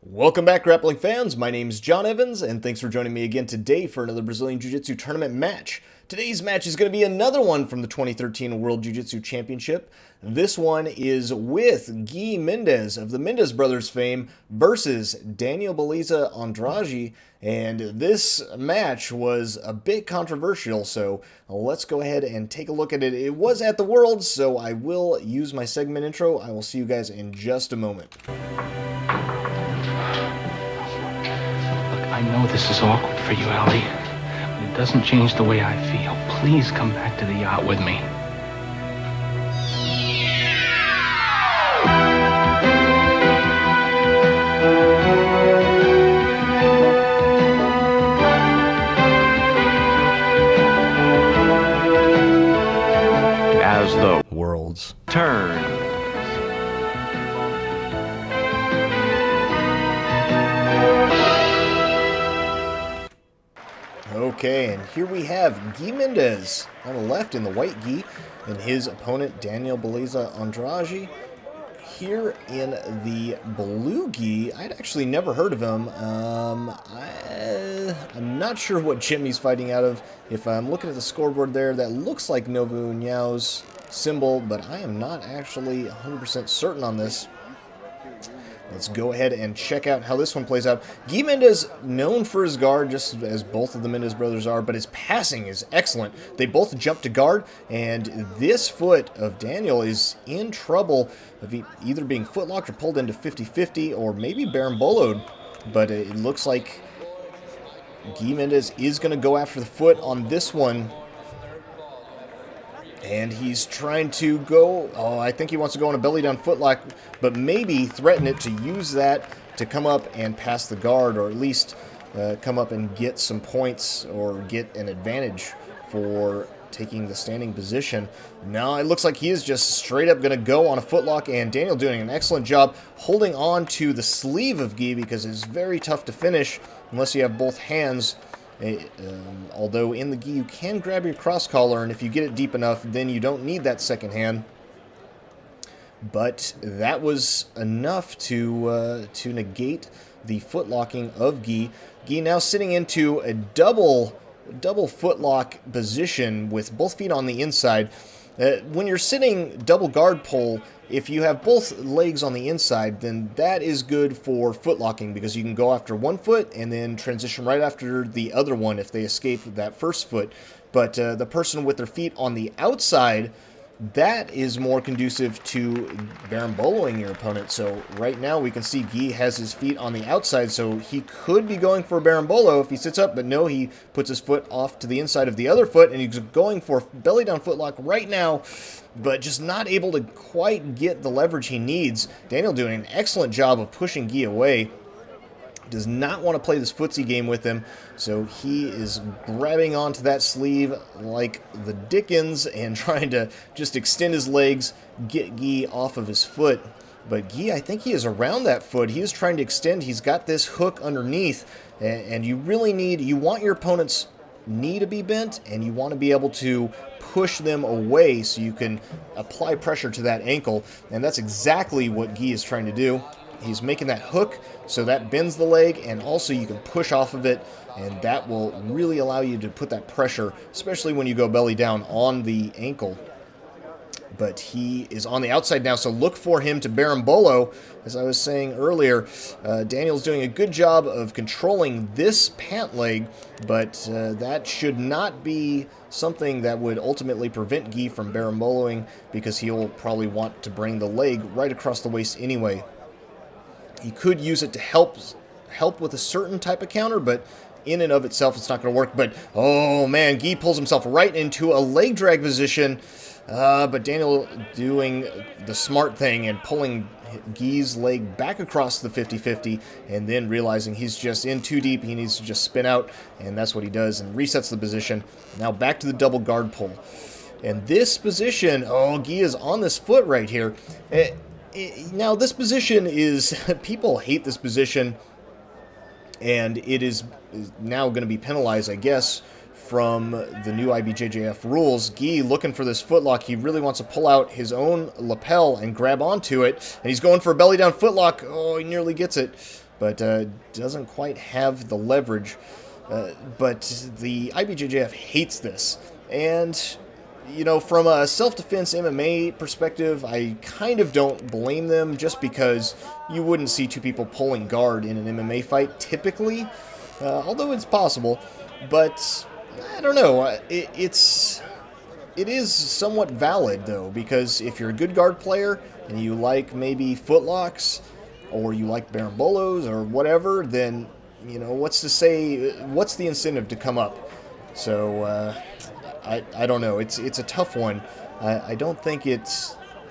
Welcome back, grappling fans. My name's John Evans, and thanks for joining me again today for another Brazilian Jiu-Jitsu tournament match. Today's match is going to be another one from the 2013 World Jiu-Jitsu Championship. This one is with Guilherme Mendes of the Mendes brothers fame versus Daniel Beleza Andrade, and this match was a bit controversial, so let's go ahead and take a look at it. It was at the Worlds, so I will use my segment intro. I will see you guys in just a moment. I know this is awkward for you, Allie, but it doesn't change the way I feel. Please come back to the yacht with me. As the Worlds. turn. Okay, and here we have Guilherme Mendes on the left in the white gi, and his opponent Daniel Beleza Andrade here in the blue gi. I'd actually never heard of him. I'm not sure what gym he's fighting out of. If I'm looking at the scoreboard there, that looks like Nobu Nyao's symbol, but I am not actually 100% certain on this. Let's go ahead and check out how this one plays out. Guilherme Mendes, known for his guard, just as both of the Mendes brothers are, but his passing is excellent. They both jump to guard, and this foot of Daniel is in trouble of either being footlocked or pulled into 50-50, or maybe baramboloed. But it looks like Guilherme Mendes is going to go after the foot on this one. And he's trying to go, I think he wants to go on a belly down footlock, but maybe threaten it to use that to come up and pass the guard, or at least come up and get some points or get an advantage for taking the standing position. Now it looks like he is just straight up going to go on a footlock, and Daniel doing an excellent job holding on to the sleeve of Guy, because it's very tough to finish unless you have both hands. Although in the gi you can grab your cross collar, and if you get it deep enough, then you don't need that second hand. But that was enough to negate the foot locking of Guy. Guy now sitting into a double footlock position with both feet on the inside. When you're sitting double guard pull, if you have both legs on the inside, then that is good for foot locking, because you can go after one foot and then transition right after the other one if they escape that first foot. But the person with their feet on the outside, that is more conducive to baramboloing your opponent. So right now we can see Guy has his feet on the outside, so he could be going for a barambolo if he sits up, but no, he puts his foot off to the inside of the other foot, and he's going for belly down footlock right now, but just not able to quite get the leverage he needs. Daniel doing an excellent job of pushing Guy away. Does not want to play this footsie game with him, so he is grabbing onto that sleeve like the Dickens and trying to just extend his legs, get Guy off of his foot. But Guy, I think he is around that foot. He is trying to extend. He's got this hook underneath, and you really you want your opponent's knee to be bent, and you want to be able to push them away so you can apply pressure to that ankle, and that's exactly what Guy is trying to do. He's making that hook so that bends the leg, and also you can push off of it, and that will really allow you to put that pressure, especially when you go belly down on the ankle. But he is on the outside now, so look for him to barambolo. As I was saying earlier, Daniel's doing a good job of controlling this pant leg, but that should not be something that would ultimately prevent Guy from baramboloing, because he'll probably want to bring the leg right across the waist anyway. He could use it to help with a certain type of counter, but in and of itself, it's not going to work. But, oh man, Guy pulls himself right into a leg drag position. But Daniel doing the smart thing and pulling Guy's leg back across the 50-50, and then realizing he's just in too deep. He needs to just spin out, and that's what he does, and resets the position. Now back to the double guard pull. And this position, Guy is on this foot right here. Now, this position is, people hate this position, and it is now going to be penalized, I guess, from the new IBJJF rules. Guy looking for this footlock. He really wants to pull out his own lapel and grab onto it. And he's going for a belly down footlock. Oh, he nearly gets it. but doesn't quite have the leverage. But the IBJJF hates this. And, from a self-defense MMA perspective, I kind of don't blame them, just because you wouldn't see two people pulling guard in an MMA fight typically, although it's possible. But I don't know. It is somewhat valid, though, because if you're a good guard player and you like maybe footlocks, or you like barambolos or whatever, then, what's the incentive to come up? So, I don't know. It's a tough one. I don't think it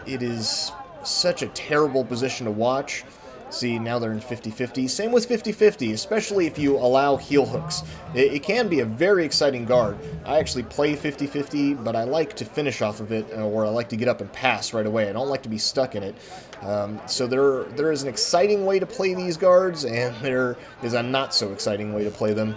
is such a terrible position to watch. See, now they're in 50-50. Same with 50-50, especially if you allow heel hooks. It can be a very exciting guard. I actually play 50-50, but I like to finish off of it, or I like to get up and pass right away. I don't like to be stuck in it. So there is an exciting way to play these guards, and there is a not-so-exciting way to play them.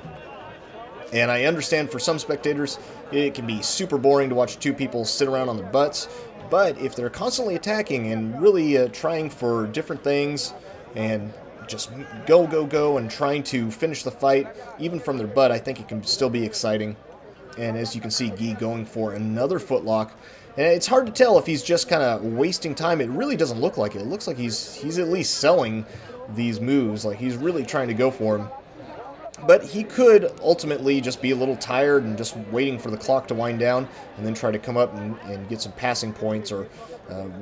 And I understand for some spectators, it can be super boring to watch two people sit around on their butts, but if they're constantly attacking and really trying for different things, and just go, and trying to finish the fight, even from their butt, I think it can still be exciting. And as you can see, Guy going for another footlock. And it's hard to tell if he's just kind of wasting time. It really doesn't look like it. It looks like he's at least selling these moves. Like, he's really trying to go for him. But he could ultimately just be a little tired and just waiting for the clock to wind down, and then try to come up and get some passing points, or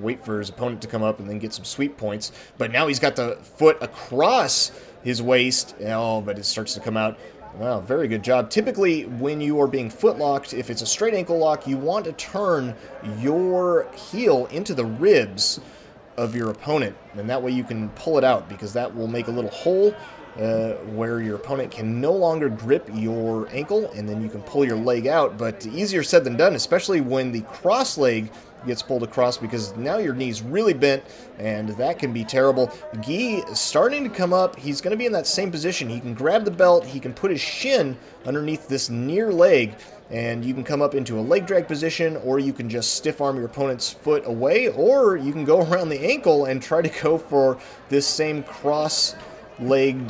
wait for his opponent to come up and then get some sweep points. But now he's got the foot across his waist. Oh, but it starts to come out. Wow, very good job. Typically, when you are being footlocked, if it's a straight ankle lock, you want to turn your heel into the ribs of your opponent, and that way you can pull it out, because that will make a little hole where your opponent can no longer grip your ankle, and then you can pull your leg out. But easier said than done, especially when the cross leg gets pulled across, because now your knee's really bent, and that can be terrible. Guy is starting to come up. He's going to be in that same position. He can grab the belt. He can put his shin underneath this near leg, and you can come up into a leg drag position, or you can just stiff arm your opponent's foot away, or you can go around the ankle and try to go for this same cross-legged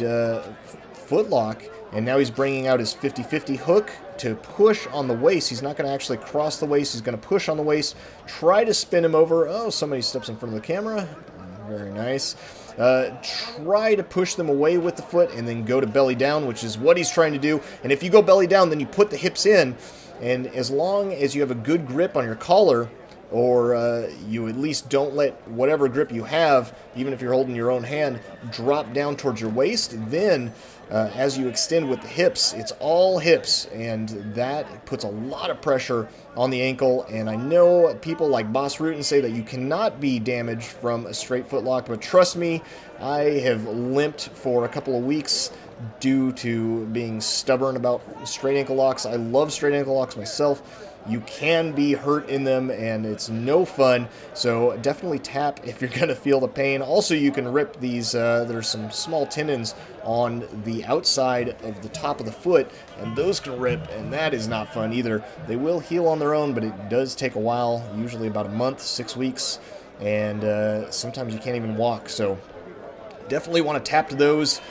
footlock. And now he's bringing out his 50-50 hook to push on the waist. He's not going to actually cross the waist. He's going to push on the waist, try to spin him over. Oh, somebody steps in front of the camera. Very nice. Try to push them away with the foot, and then go to belly down, which is what he's trying to do. And if you go belly down, then you put the hips in. And as long as you have a good grip on your collar, or you at least don't let whatever grip you have, even if you're holding your own hand, drop down towards your waist, then as you extend with the hips, it's all hips, and that puts a lot of pressure on the ankle. And I know people like Boss Rutan say that you cannot be damaged from a straight footlock, but trust me, I have limped for a couple of weeks due to being stubborn about straight ankle locks. I love straight ankle locks myself. You can be hurt in them, and it's no fun, so definitely tap if you're going to feel the pain. Also, you can rip these, there's some small tendons on the outside of the top of the foot, and those can rip, and that is not fun either. They will heal on their own, but it does take a while, usually about a month, 6 weeks, and sometimes you can't even walk, so definitely want to tap to those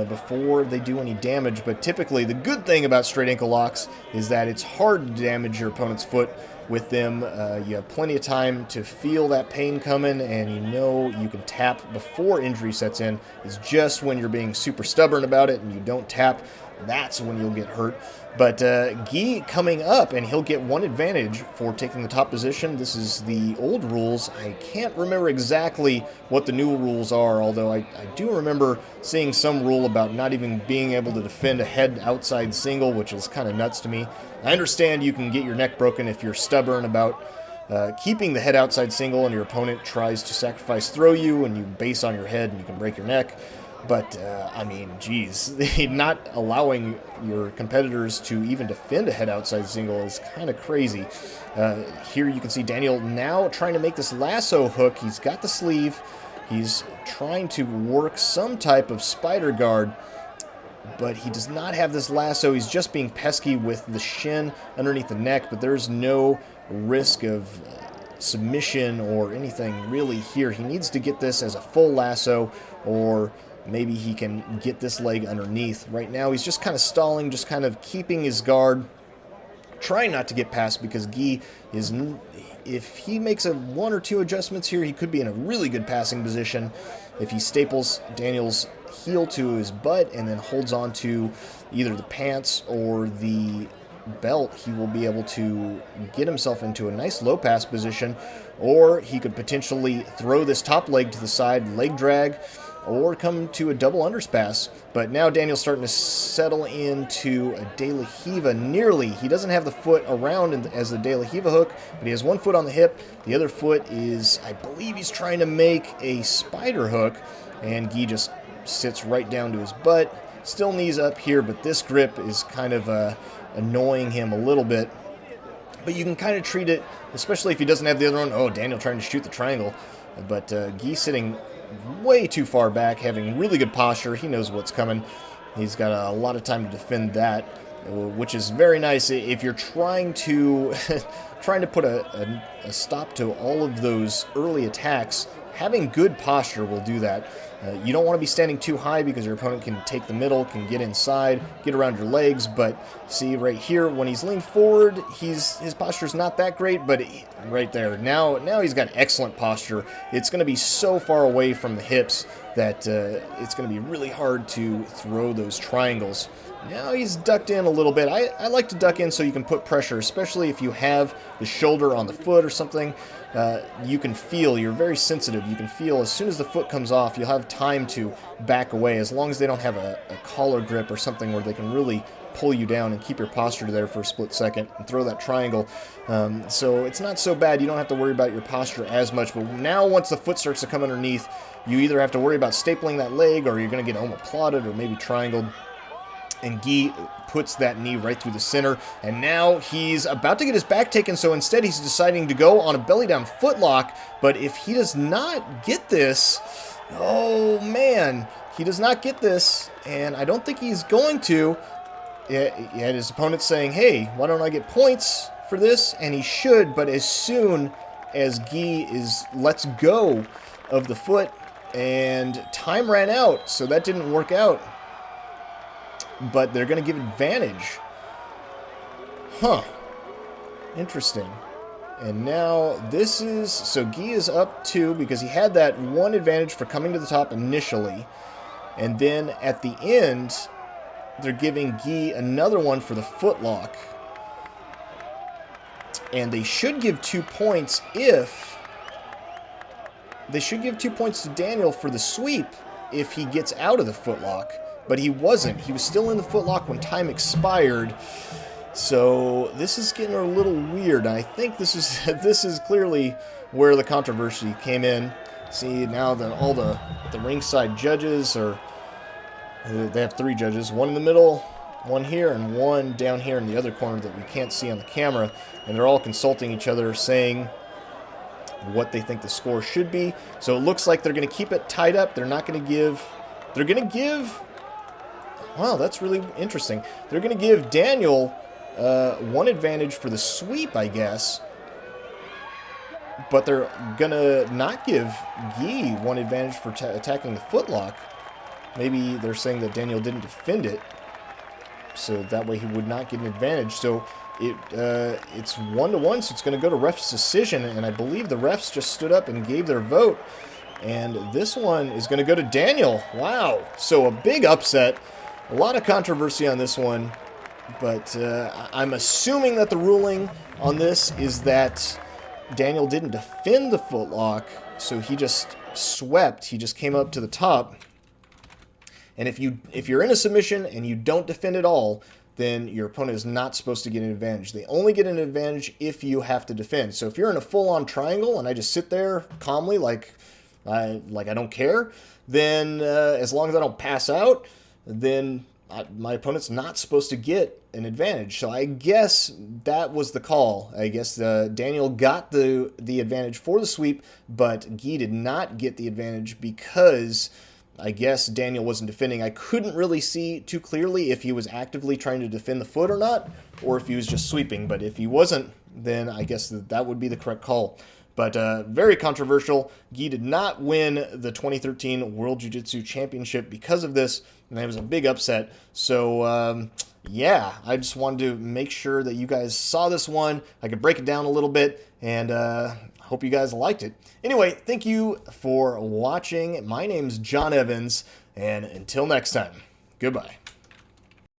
before they do any damage. But typically, the good thing about straight ankle locks is that it's hard to damage your opponent's foot with them. You have plenty of time to feel that pain coming, and you know you can tap before injury sets in. It's just when you're being super stubborn about it and you don't tap, that's when you'll get hurt. But Guy coming up, and he'll get one advantage for taking the top position. This is the old rules. I can't remember exactly what the new rules are, although I do remember seeing some rule about not even being able to defend a head outside single, which is kind of nuts to me. I understand you can get your neck broken if you're stubborn about keeping the head outside single and your opponent tries to sacrifice throw you and you base on your head and you can break your neck. But, I mean, geez, not allowing your competitors to even defend a head outside single is kind of crazy. Here you can see Daniel now trying to make this lasso hook. He's got the sleeve. He's trying to work some type of spider guard, but he does not have this lasso. He's just being pesky with the shin underneath the neck, but there's no risk of submission or anything really here. He needs to get this as a full lasso, or maybe he can get this leg underneath. Right now, he's just kind of stalling, just kind of keeping his guard, trying not to get past, because Guy is, if he makes a 1 or 2 adjustments here, he could be in a really good passing position. If he staples Daniel's heel to his butt and then holds on to either the pants or the belt, he will be able to get himself into a nice low pass position, or he could potentially throw this top leg to the side, leg drag, or come to a double underpass. But now Daniel's starting to settle into a De La Riva nearly. He doesn't have the foot around as the De La Riva hook, but he has one foot on the hip. The other foot is, I believe he's trying to make a spider hook, and Guy just sits right down to his butt. Still knees up here, but this grip is kind of annoying him a little bit. But you can kind of treat it, especially if he doesn't have the other one. Oh, Daniel trying to shoot the triangle. But Guy sitting way too far back, having really good posture. He knows what's coming. He's got a lot of time to defend that, which is very nice. If you're trying to put a stop to all of those early attacks, having good posture will do that. You don't want to be standing too high because your opponent can take the middle, can get inside, get around your legs. But see right here, when he's leaned forward, his posture's not that great, but right there, now he's got excellent posture. It's going to be so far away from the hips that it's going to be really hard to throw those triangles. Now he's ducked in a little bit. I like to duck in so you can put pressure, especially if you have the shoulder on the foot or something. You can feel, you're very sensitive, you can feel as soon as the foot comes off, you'll have time to back away, as long as they don't have a collar grip or something where they can really pull you down and keep your posture there for a split second and throw that triangle. So it's not so bad. You don't have to worry about your posture as much. But now once the foot starts to come underneath, you either have to worry about stapling that leg, or you're going to get omoplated or maybe triangled. And Guy puts that knee right through the center, and now he's about to get his back taken, so instead he's deciding to go on a belly-down footlock. But if he does not get this, oh man, he does not get this, and I don't think he's going to. Yet his opponent's saying, hey, why don't I get points for this? And he should, but as soon as Guy lets go of the foot, and time ran out, so that didn't work out. But they're going to give advantage. Huh. Interesting. And now this is... So Guy is up 2 because he had that 1 advantage for coming to the top initially. And then at the end, they're giving Guy another one for the footlock. And they should give 2 points if... They should give 2 points to Daniel for the sweep if he gets out of the footlock. But he wasn't. He was still in the footlock when time expired. So this is getting a little weird. I think this is clearly where the controversy came in. See, now all the ringside judges they have 3 judges, one in the middle, one here, and one down here in the other corner that we can't see on the camera. And they're all consulting each other, saying what they think the score should be. So it looks like they're going to keep it tied up. They're not going to give... They're going to give... Wow, that's really interesting. They're going to give Daniel 1 advantage for the sweep, I guess. But they're going to not give Guy 1 advantage for attacking the footlock. Maybe they're saying that Daniel didn't defend it, so that way he would not get an advantage. So it's 1-1, so it's going to go to ref's decision, and I believe the refs just stood up and gave their vote. And this one is going to go to Daniel. Wow. So a big upset. A lot of controversy on this one. But I'm assuming that the ruling on this is that Daniel didn't defend the footlock. So he just swept. He just came up to the top. And if you're in a submission and you don't defend at all, then your opponent is not supposed to get an advantage. They only get an advantage if you have to defend. So if you're in a full-on triangle and I just sit there calmly like I don't care, then as long as I don't pass out, then my opponent's not supposed to get an advantage. So I guess that was the call. I guess Daniel got the advantage for the sweep, but Guy did not get the advantage because I guess Daniel wasn't defending. I couldn't really see too clearly if he was actively trying to defend the foot or not, or if he was just sweeping. But if he wasn't, then I guess that would be the correct call. But very controversial. Guy did not win the 2013 World Jiu-Jitsu Championship because of this, and it was a big upset. So, yeah, I just wanted to make sure that you guys saw this one. I could break it down a little bit, and hope you guys liked it. Anyway, thank you for watching. My name's John Evans, and until next time, goodbye.